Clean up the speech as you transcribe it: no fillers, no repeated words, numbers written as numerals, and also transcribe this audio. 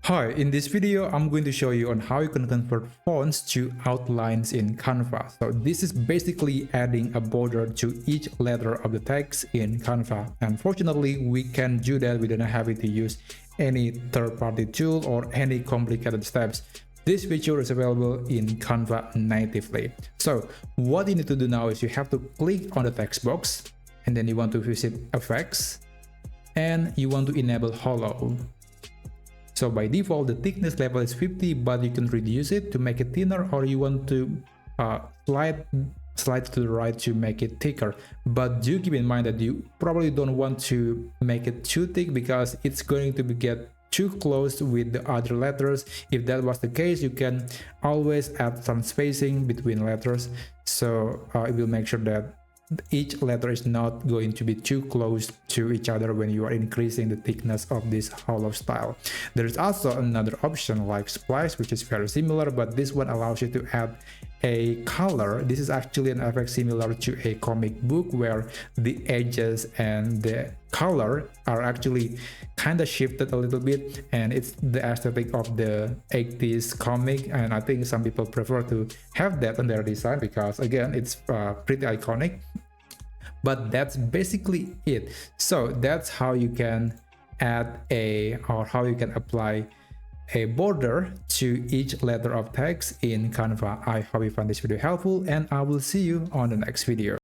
Hi, in this video, I'm going to show you on how you can convert fonts to outlines in Canva. So this is basically adding a border to each letter of the text in Canva. Unfortunately, we can do that without having to use any third-party tool or any complicated steps. This feature is available in Canva natively. So what you need to do now is you have to click on the text box, and then you want to visit Effects, and you want to enable Hollow. So by default, the thickness level is 50, but you can reduce it to make it thinner, or you want to slide to the right to make it thicker. But do keep in mind that you probably don't want to make it too thick because it's going to get too close with the other letters. If that was the case, you can always add some spacing between letters, so it will make sure that each letter is not going to be too close to each other when you are increasing the thickness of this hollow style. There is also another option like splice, which is very similar, but this one allows you to add a color. This is actually an effect similar to a comic book where the edges and the color are actually kind of shifted a little bit, and it's the aesthetic of the 80s comic, and I think some people prefer to have that on their design because again it's pretty iconic. But that's basically it. So that's how you can add how you can apply a border to each letter of text in Canva. I hope you found this video helpful, and I will see you on the next video.